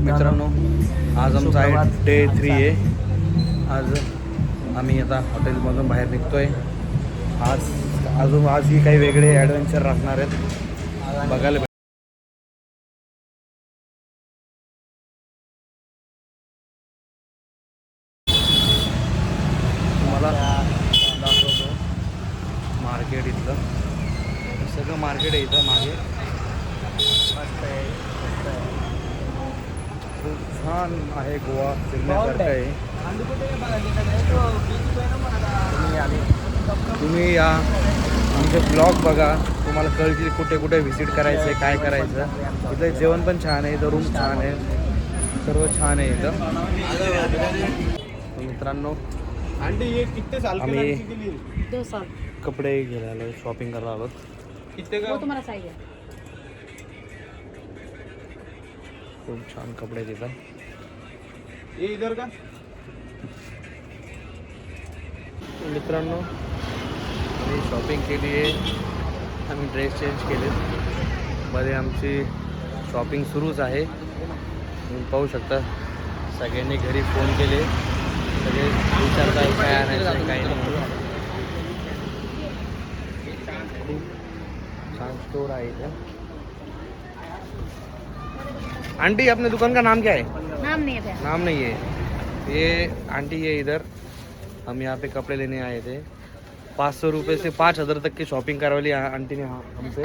मित्रांनो, आज आमचा आहे डे 3 आहे. आज आम्ही आता हॉटेलमधून बाहेर निघतोय. आजही काही वेगळे ॲडव्हेंचर राहणार आहेत बघायला. तुम्हाला दाखवतो मार्केट. इथलं सगळं मार्केट आहे इथं मागे. मस्त आहे, मस्त आहे, खूप छान आहे. गोवा फिरण्यासारखं आहे. तुम्ही या आमचे ब्लॉग बघा, तुम्हाला कळतील कुठे कुठे व्हिजिट करायचं आहे, काय करायचं. इथं जेवण पण छान आहे, इथं रूम छान आहे, सर्व छान आहे इथं. मित्रांनो, आम्ही कपडे घ्यायला आलो, शॉपिंग करायला आलो. खूप छान कपडे देतात. इधर का मित्रांनो, आम्ही शॉपिंग केली आहे. आम्ही ड्रेस चेंज केले. मध्ये आमची शॉपिंग सुरूच आहे. तुम्ही पाहू शकता, सगळ्यांनी घरी फोन केले. सगळे विचारतात काय आणायचं काय नाही. खूप छान स्टोर आहे इथं. आंटी, अपने दुकान का नाम क्या है? नाम नहीं है. ये आंटी है इधर. हम यहाँ पे कपड़े लेने आए थे. 500 रुपये से 5000 तक की शॉपिंग करवा ली आंटी ने हमसे.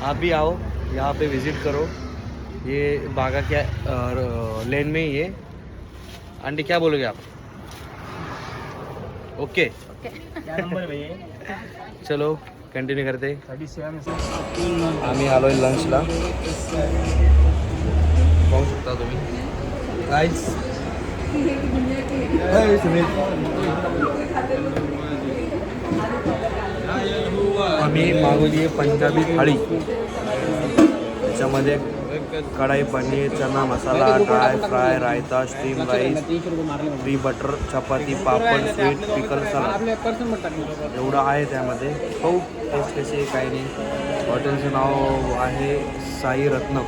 आप भी आओ, यहाँ पे विजिट करो. ये बागा क्या लेन में ही है. आंटी क्या बोलोगे आप? ओके. चलो कंटिन्यू करते. आम्ही आलोय लंचला. पाहू शकता तुम्ही गाईज. आम्ही मागवली आहे पंजाबी थाळी. त्याच्यामध्ये kadhai paneer, chana masala, dry fry, raita, steam rice, 3 butter, chapati, papad, sweet, pickle, salad. एवढं आहे त्यामध्ये. पाहू टेस्ट कशी आहे काही नाही. हॉटेलचं नाव आहे Sai Ratnam.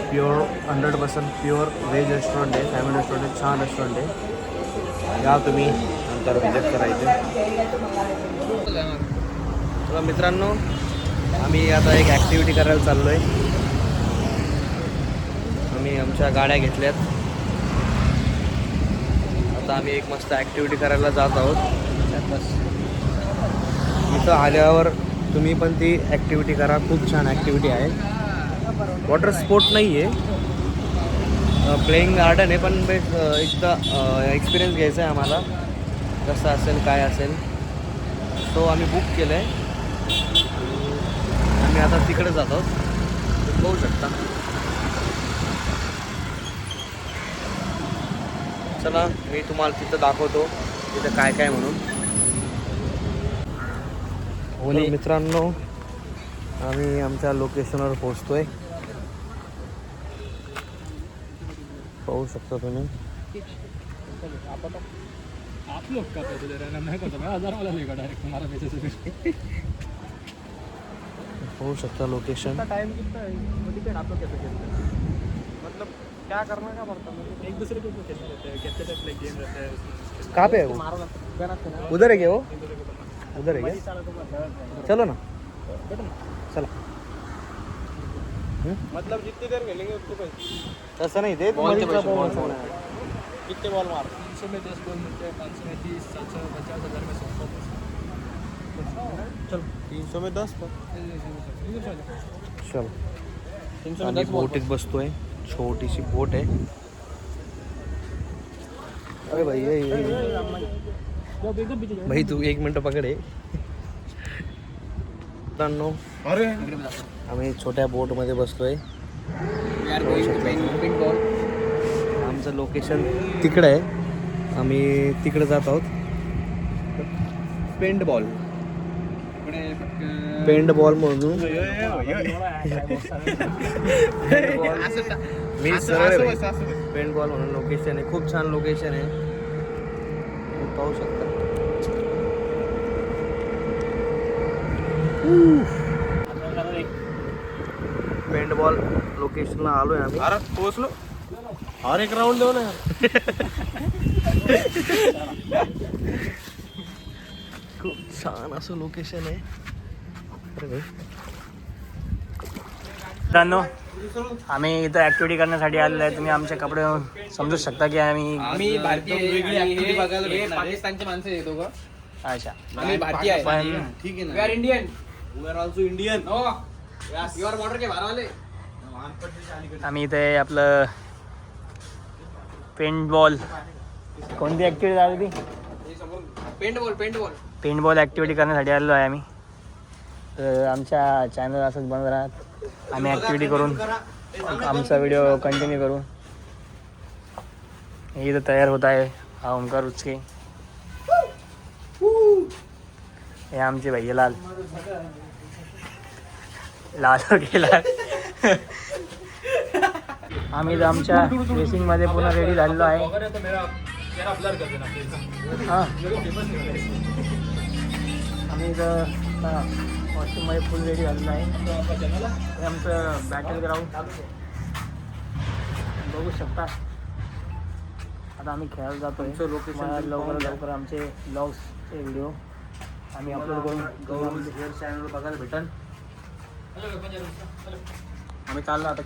Pure 100% pure veg restaurant आहे, फॅमिली रेस्टॉरंट आहे, छान रेस्टॉरंट आहे. या तुम्ही नंतर विजिट करायचे. चला मित्रांनो, आम्ही आता एक ॲक्टिव्हिटी करायला चाललो आहे. आम्ही आमच्या गाड्या घेतल्यात. आता आम्ही एक मस्त ॲक्टिव्हिटी करायला जात आहोत. बस इथं आल्यावर तुम्ही पण ती ॲक्टिव्हिटी करा. खूप छान ॲक्टिव्हिटी आहे. वॉटर स्पोर्ट नाही आहे, प्लेइंग गार्डन आहे. पण एकदा एक्सपिरियन्स घ्यायचा आहे आम्हाला, कसं असेल काय असेल. तो आम्ही बुक केलं आहे. आम्ही आता तिकडे जात आहोत, पाहू शकता. चला मी तुम्हाला तिथं दाखवतो तिथं काय काय म्हणून. होली मित्रांनो, आम्ही आमच्या लोकेशनवर पोहोचतोय. पाहू शकता तुम्ही. आप लोग का पैसे दे रहे हैं, मैं कहता हूँ 1000 वाला लेगा डायरेक्ट हमारा पैसे से. पाहू शकता लोकेशन. टाइम कितना है वो डिपेंड आप लोग कैसे खेलते हैं, मतलब क्या करना क्या पड़ता है. एक दूसरे के ऊपर खेलते रहते हैं, कैसे टाइप गेम रहता है. कहाँ पे है वो? उधर है क्या वो? उधर है क्या? चलो ना, चला. मतलब जितनी देर खेलेंगे उतने पैसे. तसं नाही ते कितने बॉल मार. 300 में 10 बॉल मिलते हैं, 500 में 30, 700 में 50, 1000 में 100. चलो 300 में 10 चल. आणि बोटीत बसतोय. छोटीशी बोट आहे. अरे भाई भाई तू 1 मिनटं पकडे. मित्रांनो, आम्ही छोट्या बोटमध्ये बसतोय. आमचं लोकेशन तिकडं आहे. आम्ही तिकडे जात आहोत. पेंट बॉल म्हणून मी सरळ पेंट बॉल म्हणून लोकेशन आहे. खूप छान लोकेशन आहे, पाहू शकता. पेंट बॉल लोकेशनला आलोय आम्ही. अरे पोहोचलो. और एक राऊंड देऊ ना. खूप छान असं लोकेशन आहे. मित्रांनो, आम्ही इथं ॲक्टिव्हिटी करण्यासाठी आलेलो आहे. तुम्ही आमचे कपडे समजू शकता की आम्ही भारतीय पाकिस्तानचे माणसं आहे दोघं. अच्छा आम्ही भारतीय आहे. पण ठीक आहे वी ना. Are Indian. We are also Indian. No you are border के बाहर वाले. आम्ही इथे आपलं पेंटबॉल कोणती ॲक्टिव्हिटी झाली ती पेंटबॉल पेंटबॉल ॲक्टिव्हिटी करण्यासाठी आलेलो आहे आम्ही. तर आमच्या चॅनल असंच बनत राहत. आम्ही ॲक्टिव्हिटी करून आमचा व्हिडिओ कंटिन्यू करू. हे इथं तयार होत आहे हा ओंकार उचके. हे आमचे भैया लाल गेला. आम्ही इथं आमच्या ड्रेसिंगमध्ये पुन्हा रेडी झालेलो आहे. हां आम्ही इथं कॉस्ट्यूममध्ये फुल रेडी झालेलो आहे. हे आमचं बॅटल ग्राउंड बघू शकता. आता आम्ही खेळायला जातो आहे. लवकर आमचे ब्लॉग्सचे व्हिडिओ आम्ही अपलोड करून हेअर चॅनल बघायला भेटन. आम्ही चाललो आता.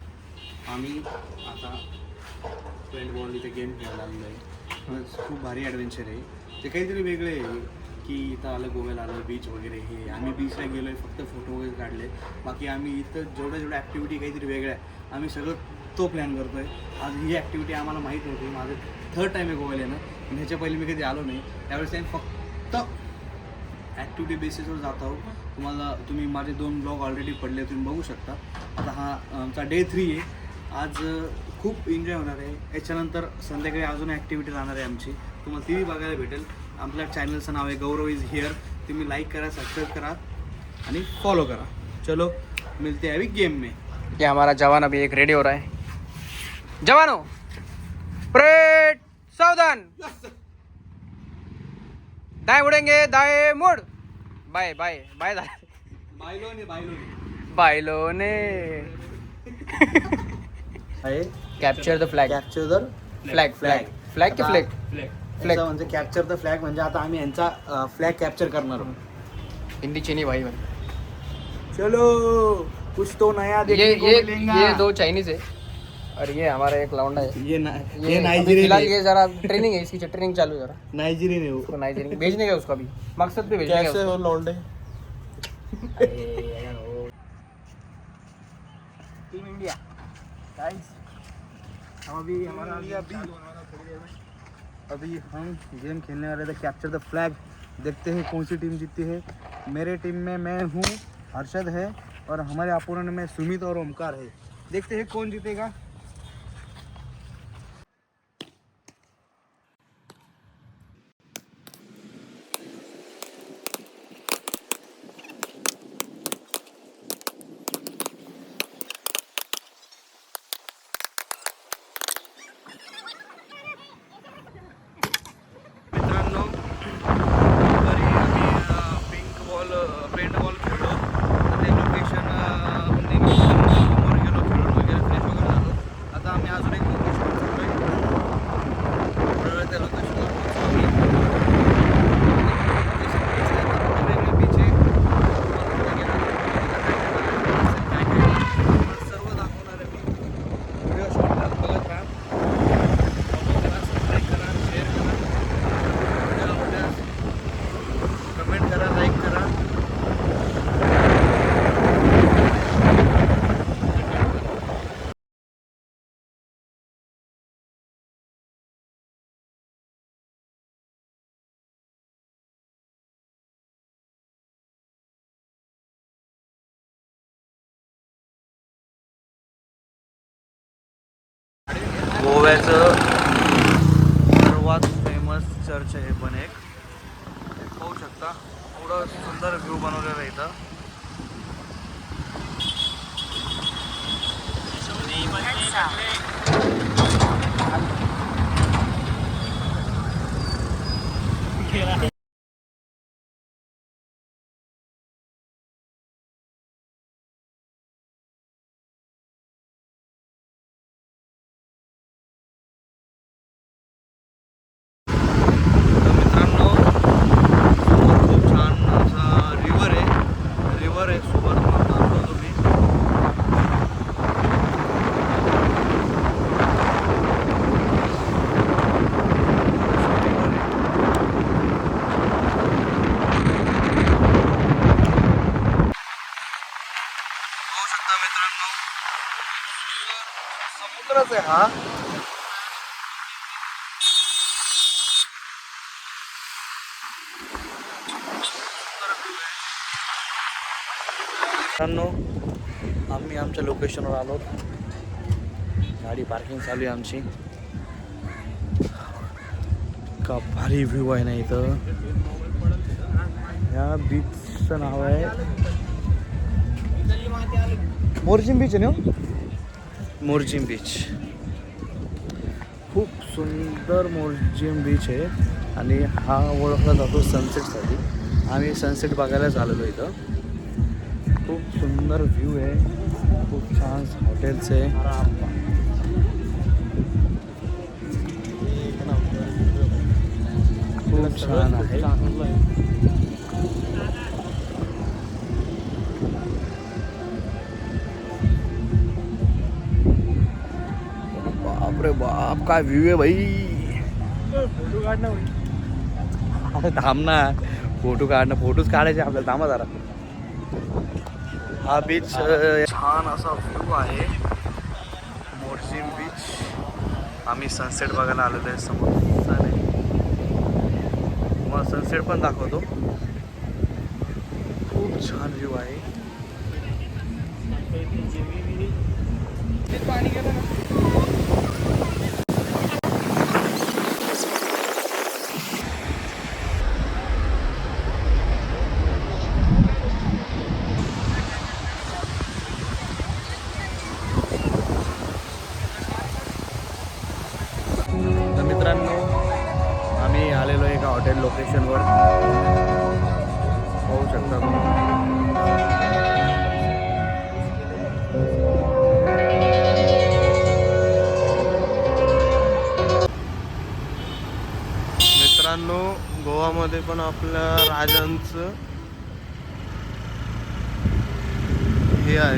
आम्ही आता पेंटबॉल इथे गेम खेळायला आलेलो आहे. खूप भारी ॲडव्हेंचर आहे. ते काहीतरी वेगळे आहे की इथं आलं, गोव्याला आलं, बीच वगैरे. हे आम्ही बीचला गेलो आहे, फक्त फोटो वगैरे काढले. बाकी आम्ही इथं जेवढ्या ॲक्टिव्हिटी काहीतरी वेगळ्या आहे आम्ही सगळं तो प्लॅन करतो आहे. आज ही ॲक्टिव्हिटी आम्हाला माहीत नव्हती. माझं 3rd टाईम आहे गोव्याला येणं. पण ह्याच्या पहिले मी कधी आलो नाही. त्यावेळेस आम्ही फक्त ॲक्टिव्हिटी बेसिसवर जात आहोत. तुम्ही माझे 2 ब्लॉग ऑलरेडी पडले, तुम्ही बघू शकता. आता हा आमचा डे 3 आहे. आज खूप एन्जॉय होणार आहे. याच्यानंतर संध्याकाळी अजून ॲक्टिव्हिटी राहणार आहे आमची. तुम्हाला ती बघायला भेटेल. आपल्या चॅनलचं नाव आहे गौरव इज हिअर. तुम्ही लाईक करा, सबस्क्राइब करा आणि फॉलो करा. चलो मिलते हैं अभी गेम में. ये हमारा जवान अभी एक रेडी हो रहा है. जवानों परेड सावधान. दाएं मुड़ेंगे, दाएं मुड़. Bye bye bye. बायलोने capture the flag. Capture the flag flag flag की फ्लॅग फ्लॅग म्हणजे कॅप्चर द फ्लॅग म्हणजे आता आम्ही यांचा फ्लॅग कॅप्चर करणार आहोत. हिंदी चीनी भाई भाई. चलो कुछ तो नया देखने को मिलेगा. ये 2 चाइनीज है और ये हमारा एक लौंडा है. ये अभी नाइजीरियन फिलहाल है. ये जरा ट्रेनिंग है, इसकी ट्रेनिंग चालू है. जरा नाइजीरियन है वो. उसको नाइजीरिया भेजने का उसको अभी मकसद पे भेजने का कैसे उसको. हो लौंडे. Team India guys. हम अभी हमारा अभी हम गेम खेलने वाले थे कैप्चर द फ्लैग. देखते हैं कौन सी टीम जीतती है. मेरे टीम में मैं हूँ, हर्षद है और हमारे अपोनेंट में सुमित और ओमकार है. देखते हैं कौन जीतेगा. मित्रांनो दुपारी आम्ही पेंटबॉल खेळलो. तर ते लोकेशन समोर गेलो, खेळून वगैरे फ्रेश वगैरे झालो. आता आम्ही अजून एक लोकेशन चाललो आहे. थोड्या वेळ त्या लोकेशनला पोहोचलो आम्ही. बीच आहे. काय काय सर्व दाखवणार आहे मी. व्हिडिओ शॉर्ट बघत राहा. फॉलो करा, सबस्क्राईब करा, शेअर करा, कमेंट करा, लाईक करा. गोव्याचं सर्वात फेमस चर्च आहे पण एक. पाहू शकता एवढं सुंदर व्ह्यू बनवलेला आहे इथं. गोवाच आहे हा. मित्रांनो आम्ही आमच्या लोकेशनवर आलो. गाडी पार्किंग चालू आहे आमची. का भारी व्ह्यू आहे ना इथं. या बीचचं नाव आहे मोरजिम बीच आहे ना. मोरजिम बीच खूप सुंदर मोरजिम बीच आहे आणि हा ओळखला जातो सनसेटसाठी. आम्ही सनसेट बघायलाच आलेलो इथं. खूप सुंदर व्ह्यू आहे. खूप छान हॉटेल्स आहे. खूप छान आहे. बापरे बाप काय व्ह्यू आहे भाई. फोटो काढणं अरे थांब ना. फोटो काढणं. फोटोच काढायचे आपल्याला. थांबा जरा. हा बीच छान असा व्ह्यू आहे. मोरजिम बीच. आम्ही सनसेट बघायला आलेलो आहे समोर. मग सनसेट पण दाखवतो. खूप छान व्ह्यू आहे. पाणी गेलं ना. तर मित्रांनो आम्ही आलेलो एका हॉटेल लोकेशनवर. पाहू शकता तुम्ही. मित्रांनो गोवामध्ये पण आपल्या राजांचं हे आहे